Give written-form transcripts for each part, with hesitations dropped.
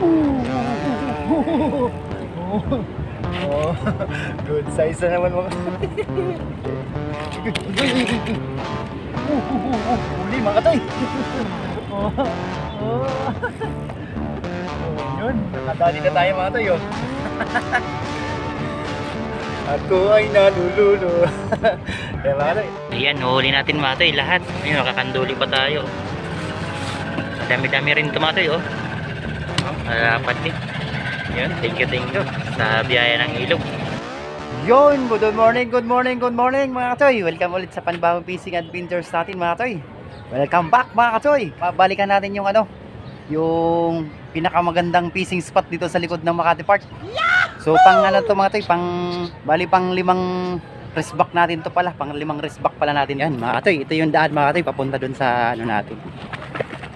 Oh, good size na naman mga. Huli mga katoy. Oh, yun, nakadali na tayo mga katoy. Ako ay nalululo. Kaya mga katoy. Ayan, huli natin mga toy lahat. Ayun, nakakanduli pa tayo. Dami-dami rin tumatoy, oh. Malapat din. Yun, thank you sa biyaya ng ilog. Yun, good morning mga katoy. Welcome ulit sa panibagong fishing adventures natin mga katoy. Welcome back mga katoy. Babalikan natin yung yung pinakamagandang fishing spot dito sa likod ng Makati Park. So pang to mga katoy, pang limang rest back natin to pala, pang limang rest back pala natin yan mga katoy. Ito yung daan mga katoy, papunta dun sa natin.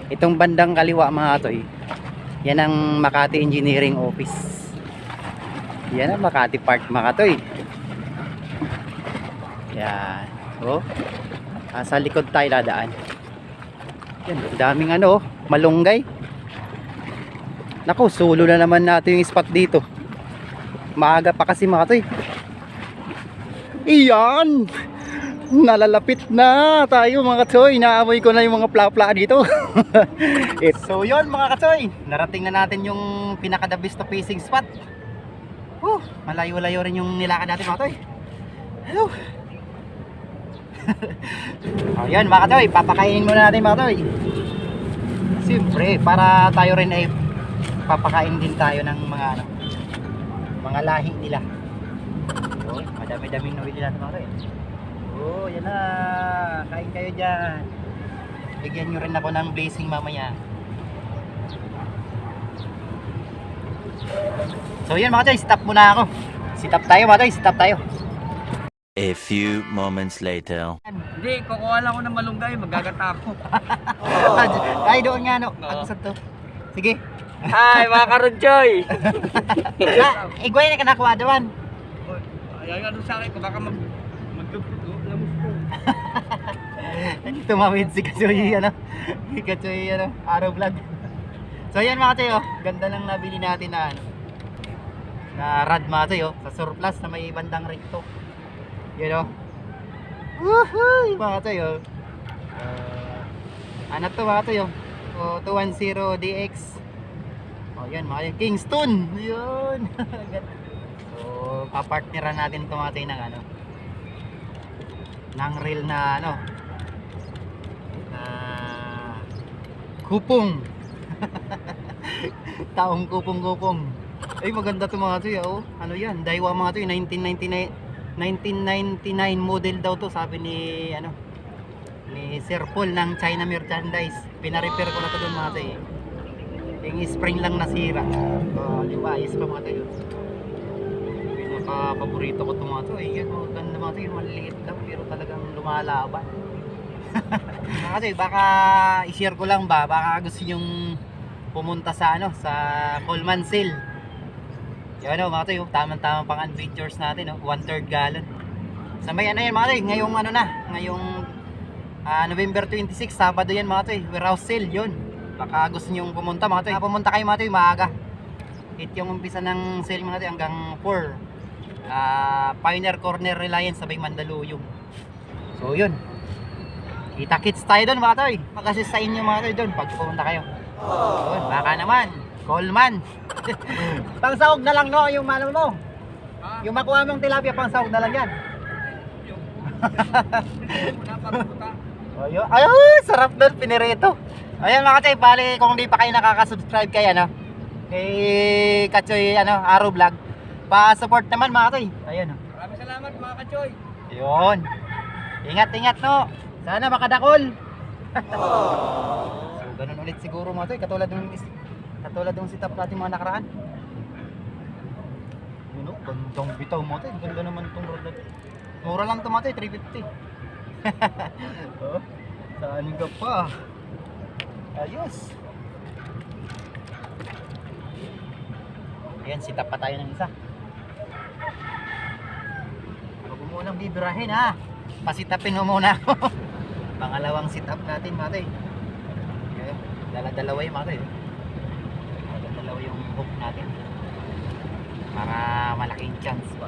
Itong bandang kaliwa mga katoy, yan ang Makati Engineering Office. Yan ang Makati Park mga katoy. Yan. Oh. Sa likod tayo dadaan. Yan, daming malunggay. Naku, sulo na naman natin yung spot dito. Maaga pa kasi mga katoy. Iyan! Nalalapit na tayo mga katoy. Naamoy ko na yung mga pla-pla dito. So yun mga katoy, narating na natin yung pinaka the best fishing spot. Malayo-layo rin yung nilakad natin mga katoy. Hello. Ayan mga katoy, papakainin muna natin mga katoy. Siyempre, para tayo rin ay papakain din tayo ng mga lahi nila. So, madami-daming nawili natin mga katoy. Oh, yan na. Kain kayo dyan. Bigyan nyo rin ako ng blessing mamaya. So yan mga toy, stop muna ako. Stop tayo mga toy, stop tayo. A few moments later. Hindi, kukuha lang ako ng malunggay, magagata ako. Ay, doon nga no. Ako sa to. Sige. Hi, mga karunchoy! Igway na ka nakuha doon. Ay, ano sa akin, baka magdugtog-lamos ko. Tumawid si Kachoy, Kachoy, araw vlog. So yan mga toy, ganda lang nabili natin na rad mga toy, sa surplus na may bandang recto. Yun woohoo mga toy, ano to mga toy, 210 DX. Yan mga Kingston. Yun. So papartneran natin itong ating ng reel na kupong. Taong kupong. Ay maganda to mga toy, ano yan, Daiwa mga toy, 1999 model daw to, sabi ni Sir Paul ng China Merchandise. Pina-repair ko na to doon mga toy. Yung spring lang nasira. Di ba, ayos pa mga toy. Pinaka-paborito ko to mga toy. Yan, ganda mga toy, maliit lang pero talagang lumalaban. Mga toy, baka i-share ko lang baka gusto nyong pumunta sa Coleman Sale. Yan mga toy, tamang-tamang pang adventures natin, 1/3 gallon. Sa may yan mga toy, ngayong ngayong November 26, Sabado yan mga toy, warehouse sale yun. Baka gusto nyong pumunta mga toy. Pumunta kayo mga toy maaga. It yung umpisa ng sale mga toy hanggang 4. Pioneer Corner Reliance sa may Mandaluyong. So yun. Kita-kits tayo doon mga toy. Mag-assist sa inyo mga toy doon pag pumunta kayo. Doon, baka naman Coleman. Pangsahog na lang no, yung mo. Yung makuha mong tilapia, pangsahog na lang yan. Ay, sarap doon, pinirito. Ayan mga toy, bali kung di pa kayo nakaka-subscribe kay kay Kachoy Araw Vlog, pa-support naman mga toy. Ayun. Maraming salamat mga kachoy. Yun. Ingat no. Sana makadakol. So, ganun ulit siguro mga toy, katulad ng sit-up natin mga nakaraan. Yun gandang bitaw mga toy. Ganda naman itong rod. Mura lang ito mga toy, 350. Saan ka pa? Ayos. Ayan, sit-up pa tayo ng isa. Huwag mo munang bibirahin pasitapin mo muna ako. Pangalawang sit up natin mga toy. Dala-dalawa yung mga toy. gumalaw yung hook natin para malaking chance ba.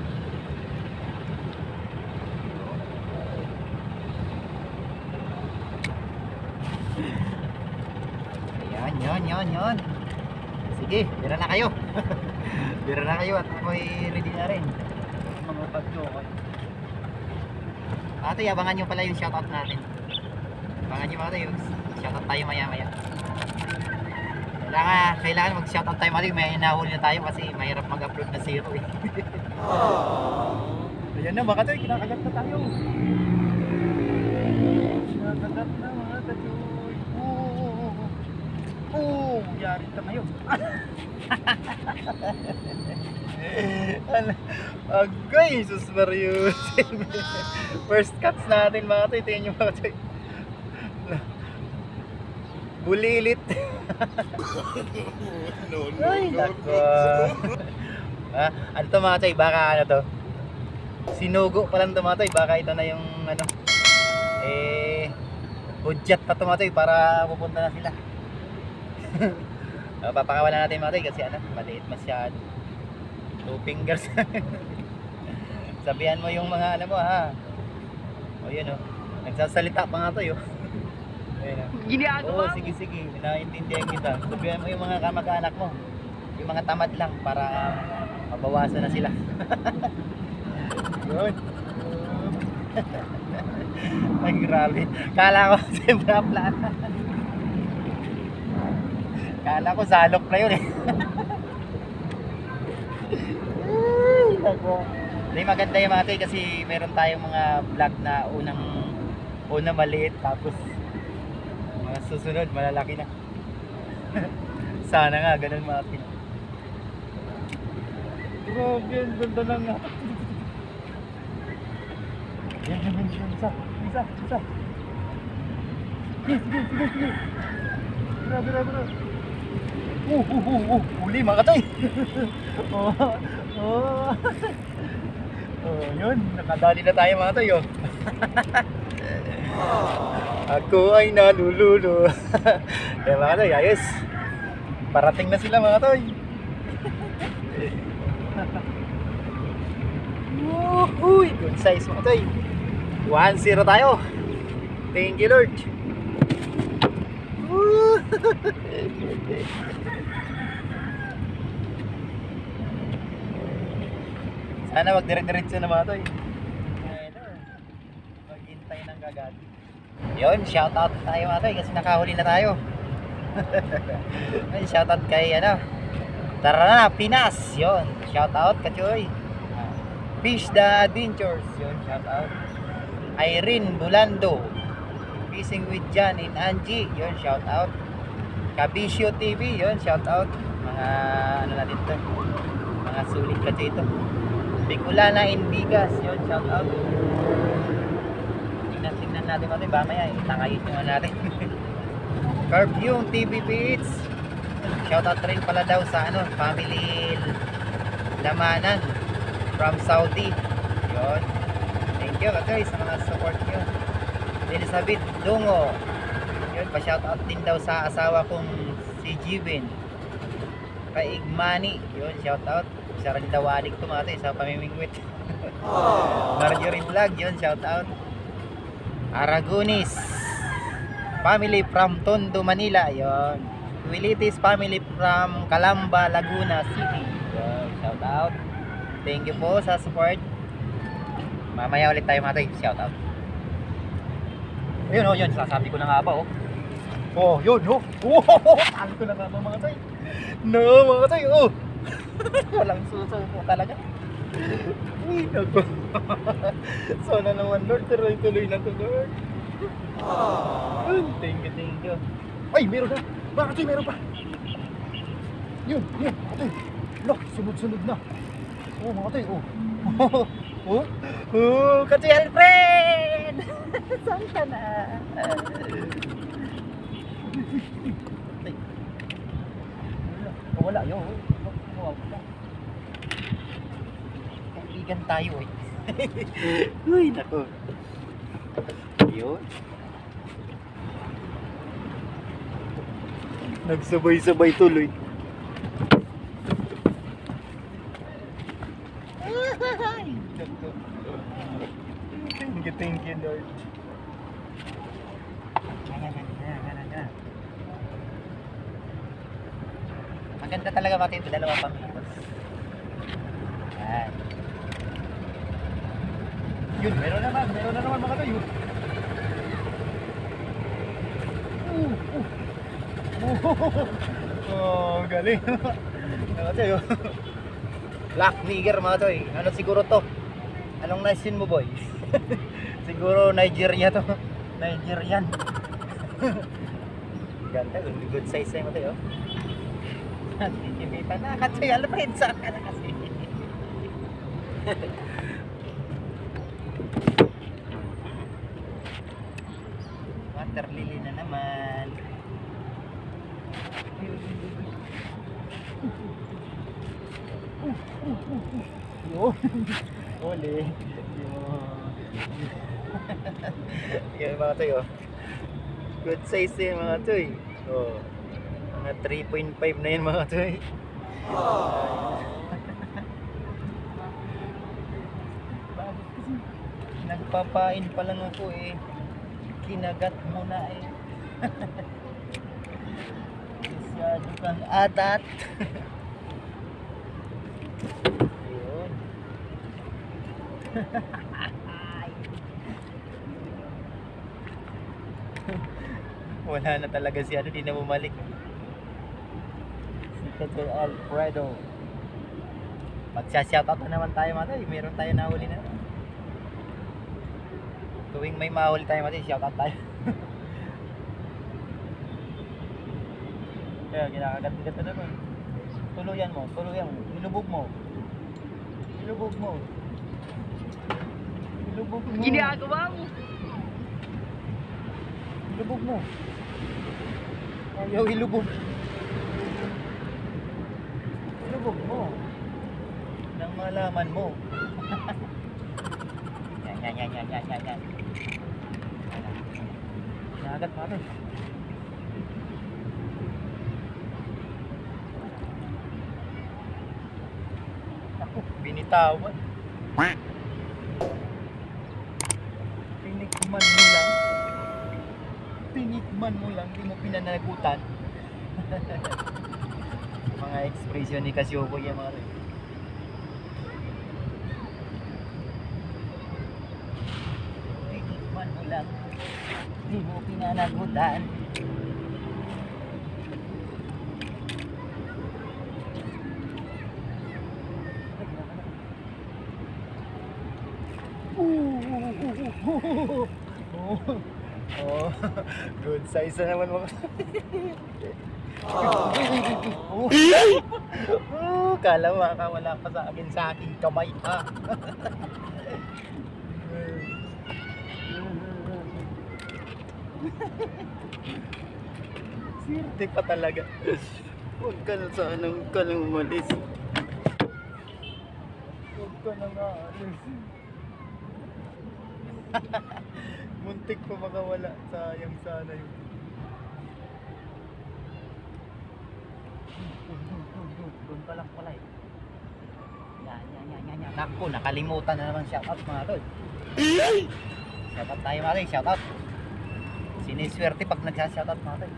Yan. Sige, bira na kayo. Bira na kayo at ako'y ready na rin. Mga pagyo ko. Ate, abangan nyo pala yung shoutout natin. Abangan nyo mga tayo, shoutout tayo maya. Kailangan mag-shoutout tayo mali, may nahuli na tayo kasi mahirap mag-upload na zero eh. Ayan na mga tayo, kinakagat na tayo. Kinakagat na mga tayo. Yari ka ngayon. Agay, sus Mario. First cuts natin mga tayo, tingnan nyo mga tayo. Bulilit. Ay, nako. Ano to mga tayo, baka ano to, sinugo pa lang to mga tayo, baka ito na yung ano, budget pa to mga tayo para pupunta na sila. Papakawalan natin mga tayo kasi ano, maliit masyado. 2 fingers. Sabihan mo yung mga ano mo ha. O yun o, nagsasalita pa nga tayo. Oo, sige, naiintindihan kita. Sabihan mo yung mga kamag-anak mo, yung mga tamad lang para mabawasan na sila. Yun. Ay, grabe. Kala ko siyempre plata. Kala ko salok na yun eh. Ay, nako. Hindi, maganda yung mga tayo kasi meron tayong mga vlog na una maliit tapos mga susunod malalaki na. Sana nga ganun mga tayo. Grabe, ang ganda lang nga. Yan, isa. Sige. Grabe. Huli mga katoy. Yun, nakadali na tayo mga katoy. Ako ay nalululo. Kaya mga katoy, ayos. Parating na sila mga katoy. Uy, good size mga katoy. 1-0 tayo. Thank you Lord. Sana wag dire-diretso na mga toy. Maghintay ng gagati. Yun, shoutout tayo mga toy kasi nakahuli na tayo. Shoutout kay ano, Tara na Pinas. Yun, shoutout Kachoy. Fish the Adventures. Yun, shoutout. Irene Bulando. Fishing with John and Angie. Yun, shoutout. Kabisyo TV. Yun, shoutout. Mga ano natin to, mga sulit ka dito. Bicolana in Bigas. Yun, shoutout. Tingnan natin mga tayo. Mamaya, itangayin nyo natin. Carbyung TV Beats. Shoutout rin pala daw sa ano, family Lamanan from Saudi. Yun. Thank you katoy sa mga support nyo. Elizabeth Dungo. Yun, pa-shoutout din daw sa asawa kong si Jibin. Kay Igmani. Yun, shoutout. Isa rin daw adik to mga tayo sa pamimingwit. Marjorie Vlog. Yun, shoutout. Aragonis family from Tondo, Manila. Yun. Willitis family from Calamba, Laguna City. Yun, shoutout. Thank you po sa support. Mamaya ulit tayo mga tayo. Shoutout. Ayun, yun. Sasabi ko na nga ba, yun, Talo ko na nga ba mga tayo. No, mga tayo, walang susuko talaga. Uy, naku. Sana naman, Lord. Tuloy na to, Lord. Thank you. Ay, meron na. Bakit meron pa? Yun. Ate. Look, sunod-sunod na. Mga tayo, Katoy Alfred! Saan ka na? Wala, yun. Kaibigan tayo eh. Uy, naku. Yun. Nagsabay-sabay tuloy. Thank you, Lord. Yan. Maganda talaga mati ito, dalawa pang hipos. Yan. Yun, meron na naman mga tayo. Oh, galing. Mga tayo. Black nigger mga toy. Ano siguro to? Anong naisin mo, boy? Siguro Nigeria to. Nigerian. Ganda, good size na yung tayo. Nakikita na kasi alam pa sa ka na kasi. Water lily na naman. Yo. Uli. Yan mga tayo. Good size yan mga toy. Oh. Mga 3.5 na yan mga toy. Nagpapain pa lang ako eh. Kinagat mo na eh. Masyado kang atat. Ayun. Wala na talaga si ano, di na bumalik. Si Tete Alfredo. Magsha-shoutout na naman tayo mga tayo. Meron tayo nahuli na. Tuwing may mahuli tayo mga tayo, shoutout tayo. Kaya kinakagat-gat na naman. Tuluyan mo. Ilubog mo. Ilubog mo. Ginagawa mo. Ilubog mo. Ayaw ilubog. Ilubog mo. Nang malaman mo. Yan. Nagat pa rin. Ako, binitawan. Tinikman mo lang, di mo pinanagutan. Mga expression ni Cassiopo yan mga rin. Tinikman mo lang, di mo pinanagutan. Oh, good size na naman mga. Kala mo wala pa sa akin sa aking kamay ha. Sirte pa talaga. Huwag ka na sanang umalis. Huwag ka na nga alis. Muntik pa makawala. Sayang sana yun. Doon pa lang pala eh. Yan. Naku, nakalimutan na naman shoutout mga tol. Shoutout tayo mga tol, shoutout. Siniswerte pag nagsashoutout mga tol.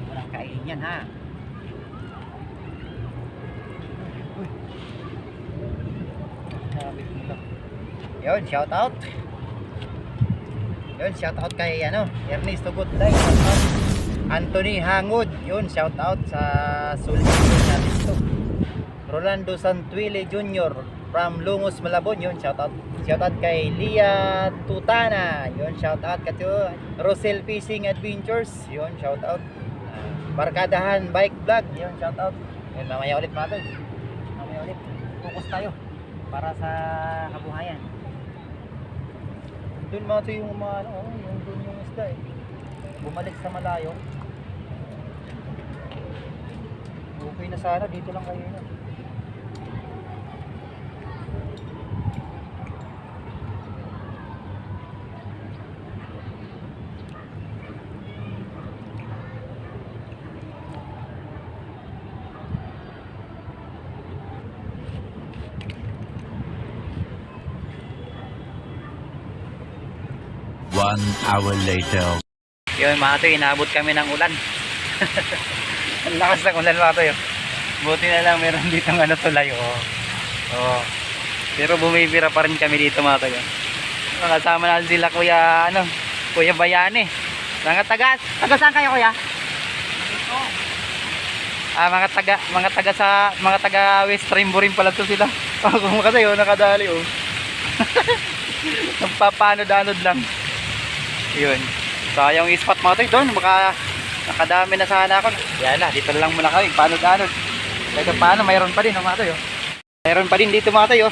Walang kainin yan ha. Uy. Sabi ko lang. Yun, shoutout. Yun, shoutout kay Ernesto Goodlight. Anthony Hangud. Yun, shoutout sa Sultan natin ito. Rolando Santuile Jr. from Lungos, Malabon. Yun, shoutout. Shoutout kay Lia Tutana. Yun, shoutout kay Rosel Fishing Adventures. Yun, shoutout. Barkadahan Bike Vlog. Yun, shoutout. Yun, mamaya ulit mga tol. Mamaya ulit. Focus tayo para sa kabuhayan. Doon mga ito yung yung doon yung isda eh. Bumalik sa malayo. Okay na sana, dito lang kayo na. 1 hour later. Yun mga toy, inaabot kami ng ulan. Ang lakas ng ulan mga toy. Buti na lang meron dito ng tulay. Oh. Pero bumibira pa rin kami dito mga toy. Kasama natin sila Kuya Bayani. Taga saan kayo kuya? Mga taga West Rainbow rin pala to sila. Kung kasi nakadali Nagpapanod-anod lang. Yun. Sayang spot mga toy doon. Baka nakadami na sana ako. Yan na, dito lang muna kami. Panod-anod. Kahit paano, mayroon pa din mga toy. Mayroon pa din dito mga toy.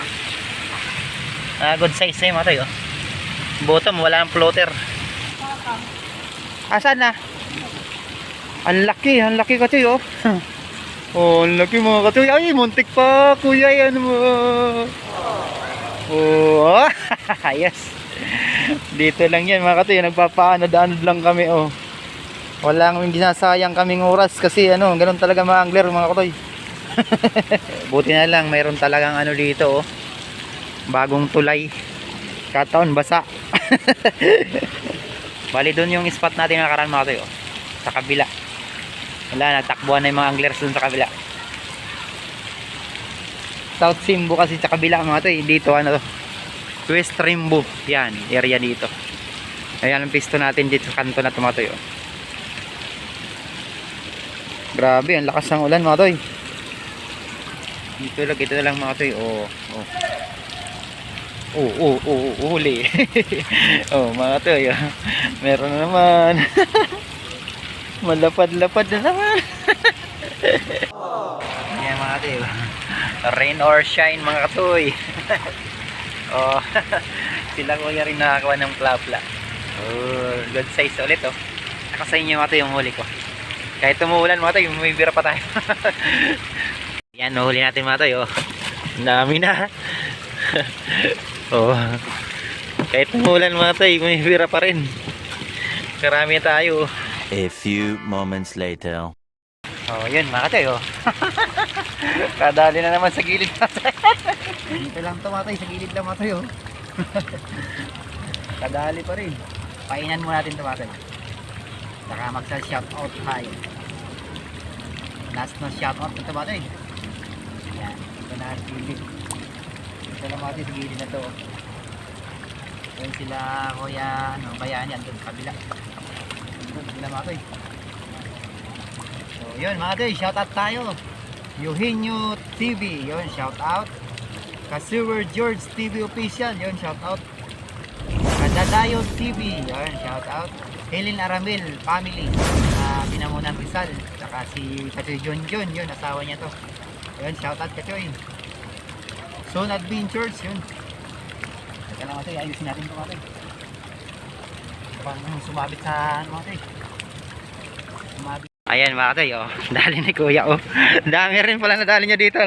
Good size mga toy. Bottom, wala nang floater. Asan na? Ang laki katoy ang laki mga katoy. Ay, muntik pa kuya, yan mo. Yes. Dito lang yan mga katoy, nagpapaanod-anod lang kami Walang ginasayang kaming oras kasi ganun talaga mga angler mga katoy. Buti na lang mayroon talagang dito bagong tulay. Kataon basa. Bali doon yung spot natin nakaraan mga katoy sa kabila. Wala, nagtakbuhan na yung mga anglers doon sa kabila. South Simbo kasi sa kabila mga katoy. Dito West Rainbow. Yan, area dito. Ayan ang pisto natin dito sa kanto na mga katoy. Grabe, ang lakas ng ulan mga katoy. Ito lang mga katoy. Huli. Mga katoy. Meron na naman. Malapad-lapad na naman. Yan mga katoy. Rain or shine mga katoy. Sila kuya rin nakakuha ng plapla. Good size ulit Saka sa inyo mga katoy yung huli ko. Kahit tumuulan mga katoy, may bira pa tayo. Yan, huli natin mga katoy Ang dami na. Kahit tumuulan mga katoy, may bira pa rin. Karami tayo. A few moments later. Yun mga katoy Kadali na naman sa gilid natin. Dito lang to matay, sa gilid lang matay Kadali pa rin. Painan mo natin to matay. Saka magsa-shoutout tayo. Last na shoutout ito matay. Yan, ito na sa gilid. Ito lang matay sa gilid na to. Yan sila kuya Bayani, andun sa kabila. Andun sila matay. So yun matay, shoutout tayo. Eugenio TV, yun, shoutout. Kasuwer George TV Official, yun, shoutout. Kadadayo TV, yun, shoutout. Helen Aramil Family, Binamunan Rizal. Saka si Kachoy John, yun, asawa niya to. Yun, shoutout Kachoy. Soul Adventures, yun. Teka lang ito, ayusin natin ito ito. Pang sumabit sa sumabit. Ayan mga katoy dali ni kuya dami rin pala nadali niya dito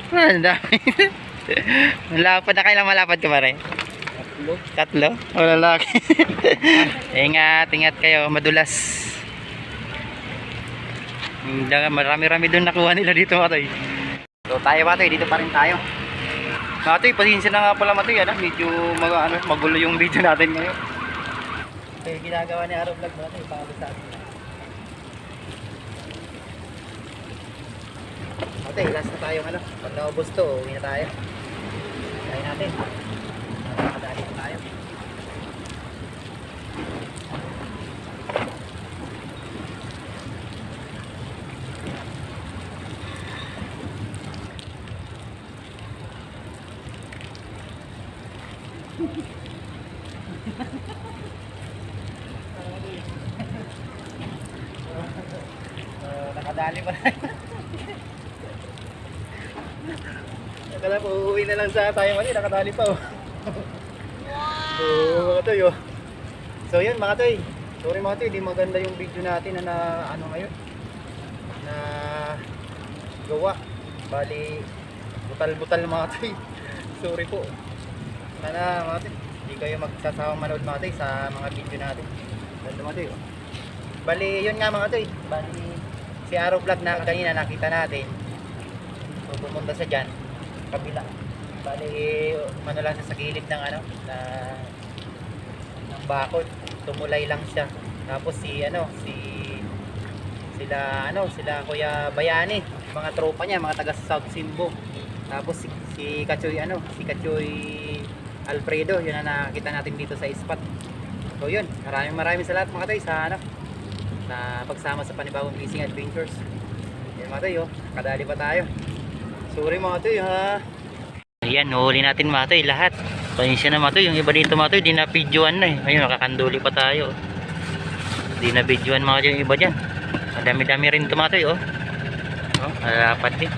Ang dami. Malapad na, kailang malapad ka ba rin? Tatlo? O lalaki. Ingat kayo, madulas. Marami-rami doon nakuha nila dito mga katoy. So tayo mga katoy, dito pa rin tayo. Mga katoy, pasensya na nga pala mga katoy, medyo magulo yung video natin ngayon. Ito yung ginagawa ni Araw Vlog mga katoy, pangabot sa atin. Okay, last na tayo pag naubos to, uwi na tayo. Tayo natin. Nakadali na tayo. Nakadali pa tayo. Akala po uuwi na lang sa tayo mali, nakadali pa mga toy So yun mga toy, sorry mga toy, di maganda yung video natin na ngayon na gawa. Bali butal mga toy. Sorry po. Sana mga toy, hindi kayo magsasawang manood mga toy sa mga video natin. Ganda mga toy Bali yun nga mga toy, bali si Araw Vlog na kanina nakita natin. So pumunta sa dyan kabila. Bali lang sa gilid ng na bakod. Tumulay lang siya. Tapos sila Kuya Bayani, mga tropa niya, mga taga South Simbo. Tapos si Kachoy Alfredo, yun ang nakita natin dito sa spot. So yun, maraming salamat mga toy sa pagsama sa panibagong fishing adventures. Yan mga toy, kadali pa tayo. Sorry mga toy ha. Ayan, huli natin mga toy lahat. Pansya na mga toy, yung iba dito mga toy, di na videoan na eh. Ayun, nakakanduli pa tayo. Di na videoan mga toy, yung iba dyan. Madami-dami rin ito mga toy, alapat din.